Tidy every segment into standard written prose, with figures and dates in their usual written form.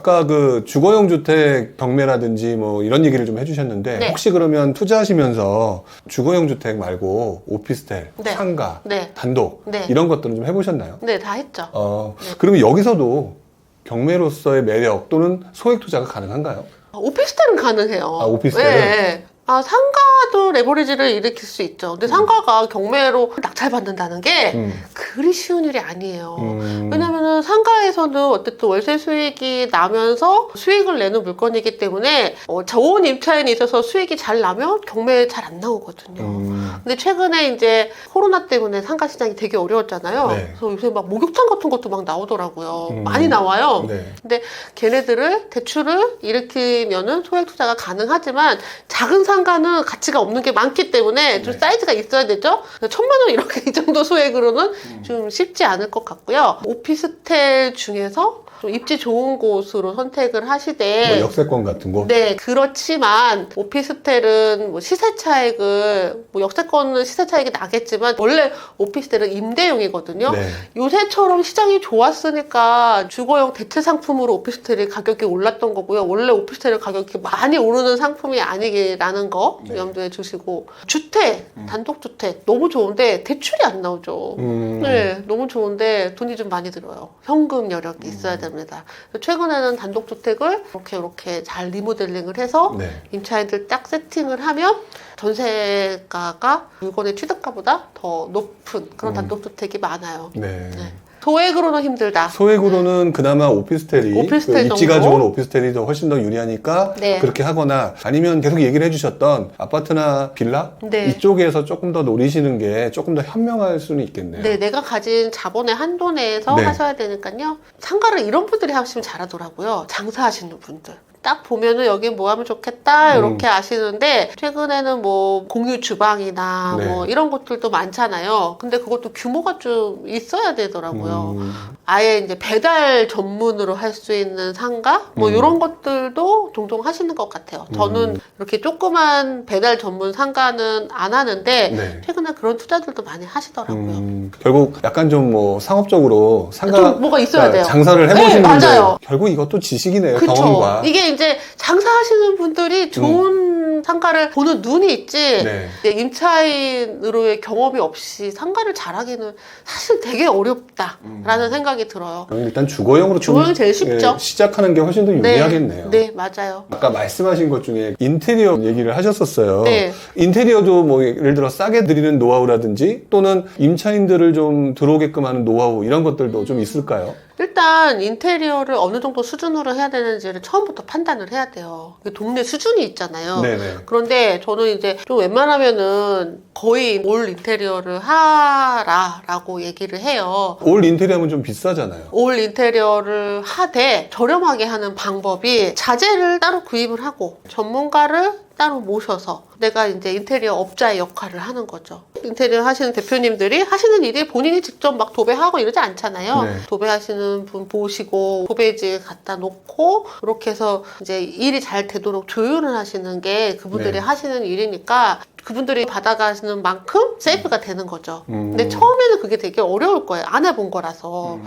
아까 그 주거용 주택 경매라든지 뭐 이런 얘기를 좀 해주셨는데 네. 혹시 그러면 투자하시면서 주거용 주택 말고 오피스텔, 네. 상가, 네. 단독 네. 이런 것들은 좀 해보셨나요? 네, 다 했죠. 네. 그러면 여기서도 경매로서의 매력 또는 소액 투자가 가능한가요? 오피스텔은 가능해요. 오피스텔은? 네. 상가도 레버리지를 일으킬 수 있죠. 근데 상가가 경매로 낙찰받는다는 게 그리 쉬운 일이 아니에요. 왜냐면은 상가에서는 어쨌든 월세 수익이 나면서 수익을 내는 물건이기 때문에 좋은 임차인이 있어서 수익이 잘 나면 경매에 잘 안 나오거든요. 근데 최근에 이제 코로나 때문에 상가 시장이 되게 어려웠잖아요. 네. 그래서 요새 막 목욕탕 같은 것도 막 나오더라고요. 많이 나와요. 네. 근데 걔네들을 대출을 일으키면은 소액 투자가 가능하지만 작은 상가는 가치가 없는 게 많기 때문에 좀 네. 사이즈가 있어야 되죠. 1,000만 원 이렇게 이 정도 소액으로는 좀 쉽지 않을 것 같고요. 오피스텔 중에서 좀 입지 좋은 곳으로 선택을 하시되 뭐 역세권 같은 곳? 네, 그렇지만 오피스텔은 뭐 시세 차익을 뭐 역세권은 시세 차익이 나겠지만 원래 오피스텔은 임대용이거든요. 네. 요새처럼 시장이 좋았으니까 주거용 대체 상품으로 오피스텔이 가격이 올랐던 거고요. 원래 오피스텔의 가격이 많이 오르는 상품이 아니라는 거 네. 염두에 두시고 주택, 단독주택 너무 좋은데 대출이 안 나오죠. 네, 너무 좋은데 돈이 좀 많이 들어요. 현금 여력이 있어야 됩니다. 최근에는 단독주택을 이렇게 잘 리모델링을 해서 네. 임차인들 딱 세팅을 하면 전세가가 물건의 취득가보다 더 높은 그런 단독주택이 많아요. 네. 네. 소액으로는 힘들다. 소액으로는 그나마 오피스텔이 오피스텔 그 입지가 정도? 좋은 오피스텔이 더 훨씬 더 유리하니까 네. 그렇게 하거나 아니면 계속 얘기를 해주셨던 아파트나 빌라 네. 이쪽에서 조금 더 노리시는 게 조금 더 현명할 수는 있겠네요. 네, 내가 가진 자본의 한도 내에서 네. 하셔야 되니까요. 상가를 이런 분들이 하시면 잘하더라고요. 장사하시는 분들. 딱 보면은 여기 뭐 하면 좋겠다 이렇게 아시는데 최근에는 뭐 공유 주방이나 네. 뭐 이런 것들도 많잖아요. 근데 그것도 규모가 좀 있어야 되더라고요. 아예 이제 배달 전문으로 할 수 있는 상가 뭐 이런 것들도 종종 하시는 것 같아요. 저는 이렇게 조그만 배달 전문 상가는 안 하는데 네. 최근에 그런 투자들도 많이 하시더라고요. 결국 약간 좀 뭐 상업적으로 상가 좀 뭐가 있어야 돼요. 장사를 해보신 네, 분들 맞아요. 결국 이것도 지식이네요. 그쵸. 경험과. 이게 이제 장사하시는 분들이 좋은 상가를 보는 눈이 있지, 네. 이제 임차인으로의 경험이 없이 상가를 잘하기는 사실 되게 어렵다라는 생각이 들어요. 일단 주거용으로 좀 주거용이 제일 쉽죠. 시작하는 게 훨씬 더 유리하겠네요. 네, 맞아요. 아까 말씀하신 것 중에 인테리어 얘기를 하셨었어요. 네. 인테리어도 뭐 예를 들어 싸게 드리는 노하우라든지 또는 임차인들을 좀 들어오게끔 하는 노하우 이런 것들도 좀 있을까요? 일단 인테리어를 어느 정도 수준으로 해야 되는지를 처음부터 판단을 해야 돼요. 동네 수준이 있잖아요. 네네. 그런데 저는 이제 좀 웬만하면은 거의 올 인테리어를 하라라고 얘기를 해요. 올 인테리어 하면 좀 비싸잖아요. 올 인테리어를 하되 저렴하게 하는 방법이 자재를 따로 구입을 하고 전문가를 따로 모셔서 내가 이제 인테리어 업자의 역할을 하는 거죠. 인테리어 하시는 대표님들이 하시는 일이 본인이 직접 막 도배하고 이러지 않잖아요. 네. 도배하시는 분 보시고 도배지 갖다 놓고 이렇게 해서 이제 일이 잘 되도록 조율을 하시는 게 그분들이 네. 하시는 일이니까 그분들이 받아가시는 만큼 세이프가 되는 거죠. 근데 처음에는 그게 되게 어려울 거예요. 안 해본 거라서.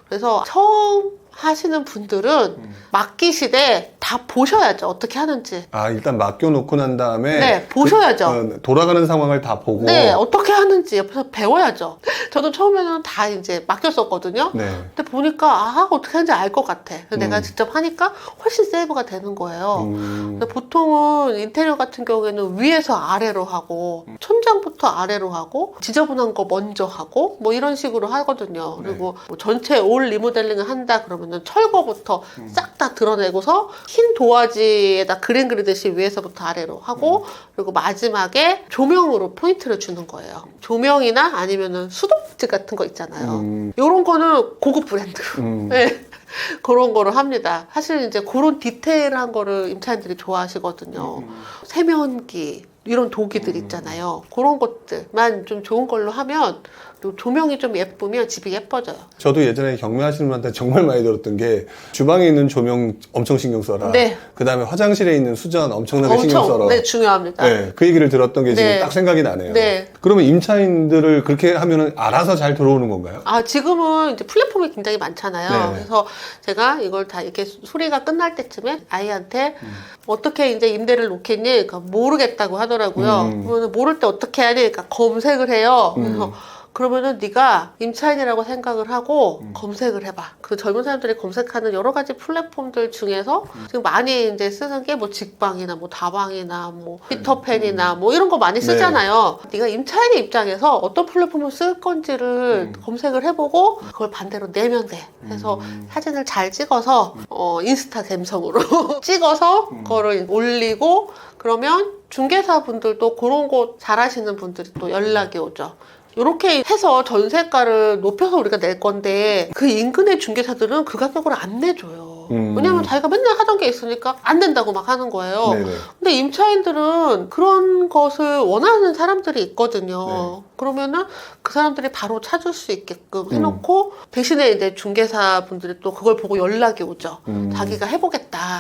그래서 처음 하시는 분들은 맡기시되 다 보셔야죠. 어떻게 하는지. 아, 일단 맡겨놓고 난 다음에 네, 보셔야죠. 돌아가는 상황을 다 보고 네, 어떻게 하는지 옆에서 배워야죠. 저도 처음에는 다 이제 맡겼었거든요. 네. 근데 보니까 어떻게 하는지 알 것 같아. 그래서 내가 직접 하니까 훨씬 세이브가 되는 거예요. 근데 보통은 인테리어 같은 경우에는 위에서 아래로 하고 천장부터 아래로 하고 지저분한 거 먼저 하고 뭐 이런 식으로 하거든요. 그리고 뭐 전체 올 리모델링을 한다 그러면은 철거부터 싹 다 드러내고서 흰 도화지에다 그림 그리듯이 위에서부터 아래로 하고 그리고 마지막에 조명으로 포인트를 주는 거예요. 조명이나 아니면은 수도꼭지 같은 거 있잖아요. 이런 거는 고급 브랜드로. 네. 그런 거를 합니다. 사실 이제 그런 디테일한 거를 임차인들이 좋아하시거든요. 세면기 이런 도기들 있잖아요. 그런 것들만 좀 좋은 걸로 하면 그리고 조명이 좀 예쁘면 집이 예뻐져요. 저도 예전에 경매하시는 분한테 정말 많이 들었던 게 주방에 있는 조명 엄청 신경 써라. 네. 그 다음에 화장실에 있는 수전 엄청나게 신경 써라. 네, 중요합니다. 네, 그 얘기를 들었던 게 지금 네. 딱 생각이 나네요. 네. 그러면 임차인들을 그렇게 하면은 알아서 잘 들어오는 건가요? 지금은 이제 플랫폼이 굉장히 많잖아요. 네. 그래서 제가 이걸 다 이렇게 수리가 끝날 때쯤에 아이한테 어떻게 이제 임대를 놓겠니? 그러니까 모르겠다고 하더라고요. 그러면 모를 때 어떻게 하니? 그러니까 검색을 해요. 그래서 그러면은 네가 임차인이라고 생각을 하고 검색을 해봐. 그 젊은 사람들이 검색하는 여러 가지 플랫폼들 중에서 지금 많이 이제 쓰는 게 뭐 직방이나 뭐 다방이나 뭐 피터팬이나 뭐 이런 거 많이 쓰잖아요. 네가 임차인의 입장에서 어떤 플랫폼을 쓸 건지를 검색을 해보고 그걸 반대로 내면 돼. 그래서 사진을 잘 찍어서 인스타 감성으로 찍어서 그거를 올리고 그러면 중개사분들도 그런 거 잘하시는 분들이 또 연락이 오죠. 이렇게 해서 전세가를 높여서 우리가 낼 건데 그 인근의 중개사들은 그 가격으로 안 내줘요. 왜냐면 자기가 맨날 하던 게 있으니까 안 된다고 막 하는 거예요. 네네. 근데 임차인들은 그런 것을 원하는 사람들이 있거든요. 네. 그러면은 그 사람들이 바로 찾을 수 있게끔 해놓고 대신에 이제 중개사 분들이 또 그걸 보고 연락이 오죠. 자기가 해보겠다.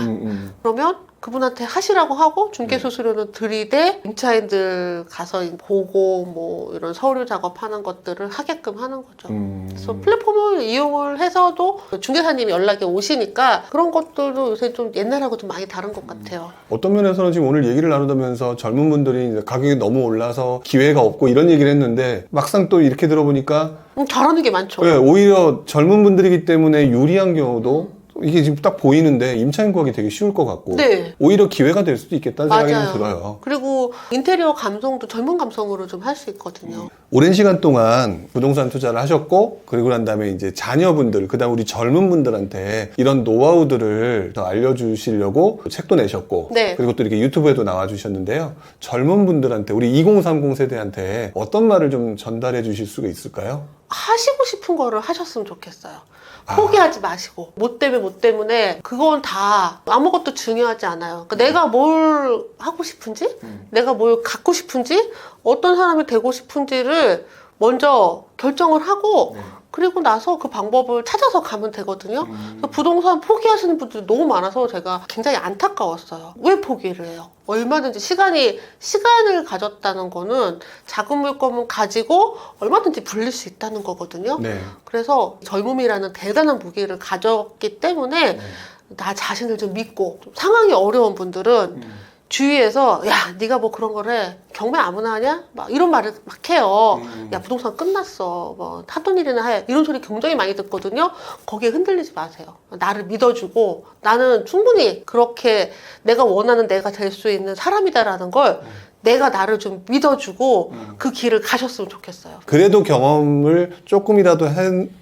그러면 그분한테 하시라고 하고 중개수수료는 들이대 임차인들 가서 보고 뭐 이런 서류 작업하는 것들을 하게끔 하는 거죠. 그래서 플랫폼을 이용을 해서도 중개사님이 연락이 오시니까 그런 것들도 요새 좀 옛날하고 좀 많이 다른 것 같아요. 어떤 면에서는 지금 오늘 얘기를 나누면서 젊은 분들이 이제 가격이 너무 올라서 기회가 없고 이런 얘기를 했는데 막상 또 이렇게 들어보니까 잘하는 게 많죠. 네, 오히려 젊은 분들이기 때문에 유리한 경우도 이게 지금 딱 보이는데 임차인 구하기 되게 쉬울 것 같고 네. 오히려 기회가 될 수도 있겠다는 생각이 좀 맞아요. 들어요. 그리고 인테리어 감성도 젊은 감성으로 좀 할 수 있거든요. 오랜 시간 동안 부동산 투자를 하셨고 그리고 난 다음에 이제 자녀분들 그다음 우리 젊은 분들한테 이런 노하우들을 더 알려주시려고 책도 내셨고 네. 그리고 또 이렇게 유튜브에도 나와주셨는데요. 젊은 분들한테 우리 2030 세대한테 어떤 말을 좀 전달해 주실 수가 있을까요? 하시고 싶은 거를 하셨으면 좋겠어요. 포기하지 마시고 뭐 때문에 그건 다 아무것도 중요하지 않아요. 그러니까 내가 뭘 하고 싶은지 내가 뭘 갖고 싶은지 어떤 사람이 되고 싶은지를 먼저 결정을 하고 그리고 나서 그 방법을 찾아서 가면 되거든요. 그래서 부동산 포기하시는 분들이 너무 많아서 제가 굉장히 안타까웠어요. 왜 포기를 해요? 얼마든지 시간을 가졌다는 거는 작은 물건을 가지고 얼마든지 불릴 수 있다는 거거든요. 네. 그래서 젊음이라는 대단한 무기를 가졌기 때문에 나 자신을 좀 믿고 좀 상황이 어려운 분들은 주위에서 야 네가 뭐 그런 거래 경매 아무나 하냐? 막 이런 말을 막 해요. 야 부동산 끝났어. 뭐 하던 일이나 해. 이런 소리 굉장히 많이 듣거든요. 거기에 흔들리지 마세요. 나를 믿어주고 나는 충분히 그렇게 내가 원하는 내가 될 수 있는 사람이다라는 걸 내가 나를 좀 믿어주고 그 길을 가셨으면 좋겠어요. 그래도 경험을 조금이라도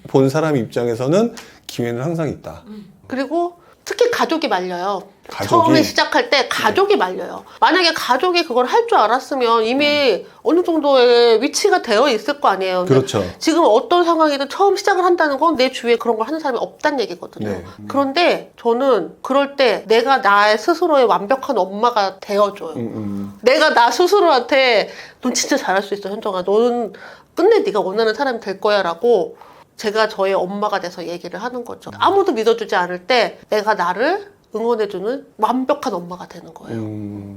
본 사람 입장에서는 기회는 항상 있다. 그리고 특히 가족이 말려요. 가족이? 처음에 시작할 때 가족이 말려요. 만약에 가족이 그걸 할 줄 알았으면 이미 어느 정도의 위치가 되어 있을 거 아니에요. 근데 그렇죠. 지금 어떤 상황이든 처음 시작을 한다는 건 내 주위에 그런 걸 하는 사람이 없다는 얘기거든요. 네. 그런데 저는 그럴 때 내가 나의 스스로의 완벽한 엄마가 되어줘요. 내가 나 스스로한테 넌 진짜 잘할 수 있어 현정아. 너는 끝내 네가 원하는 사람이 될 거야 라고 제가 저의 엄마가 돼서 얘기를 하는 거죠. 아무도 믿어주지 않을 때 내가 나를 응원해주는 완벽한 엄마가 되는 거예요.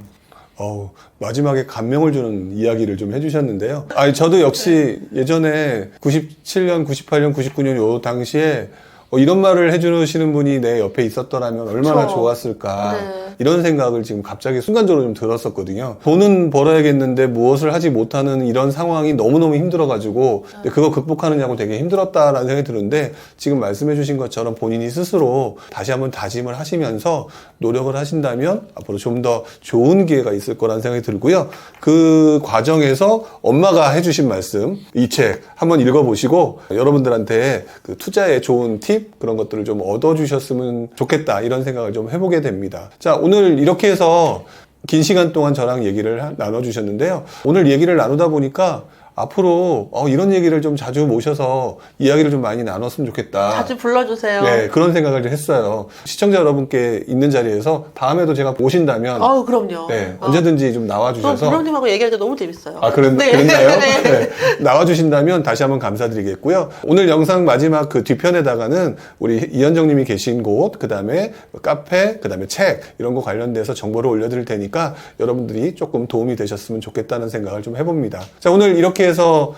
마지막에 감명을 주는 이야기를 좀 해주셨는데요. 저도 역시 예전에 97년, 98년, 99년 요 당시에 이런 말을 해주시는 분이 내 옆에 있었더라면 얼마나 그쵸. 좋았을까. 네. 이런 생각을 지금 갑자기 순간적으로 좀 들었었거든요. 돈은 벌어야겠는데 무엇을 하지 못하는 이런 상황이 너무너무 힘들어가지고 그거 극복하느냐고 되게 힘들었다라는 생각이 드는데 지금 말씀해 주신 것처럼 본인이 스스로 다시 한번 다짐을 하시면서 노력을 하신다면 앞으로 좀 더 좋은 기회가 있을 거라는 생각이 들고요. 그 과정에서 엄마가 해주신 말씀, 이 책 한번 읽어보시고 여러분들한테 그 투자에 좋은 팁 그런 것들을 좀 얻어주셨으면 좋겠다 이런 생각을 좀 해보게 됩니다. 자, 오늘 이렇게 해서 긴 시간 동안 저랑 얘기를 나눠주셨는데요. 오늘 얘기를 나누다 보니까 앞으로 이런 얘기를 좀 자주 모셔서 이야기를 좀 많이 나눴으면 좋겠다. 자주 불러주세요. 네, 그런 생각을 좀 했어요. 시청자 여러분께 있는 자리에서 다음에도 제가 오신다면 그럼요. 네, 언제든지 좀 나와주셔서 부장님하고 얘기하니까 너무 재밌어요. 그랬나요? 네. 네. 나와주신다면 다시 한번 감사드리겠고요. 오늘 영상 마지막 그 뒤편에다가는 우리 이현정님이 계신 곳, 그 다음에 카페, 그 다음에 책 이런 거 관련돼서 정보를 올려드릴 테니까 여러분들이 조금 도움이 되셨으면 좋겠다는 생각을 좀 해봅니다. 자, 오늘 이렇게 해서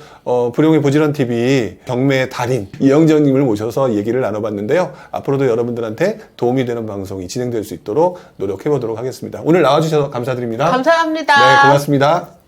불용의 부지런 TV 경매의 달인 이영정님을 모셔서 얘기를 나눠봤는데요. 앞으로도 여러분들한테 도움이 되는 방송이 진행될 수 있도록 노력해보도록 하겠습니다. 오늘 나와주셔서 감사드립니다. 감사합니다. 네, 고맙습니다.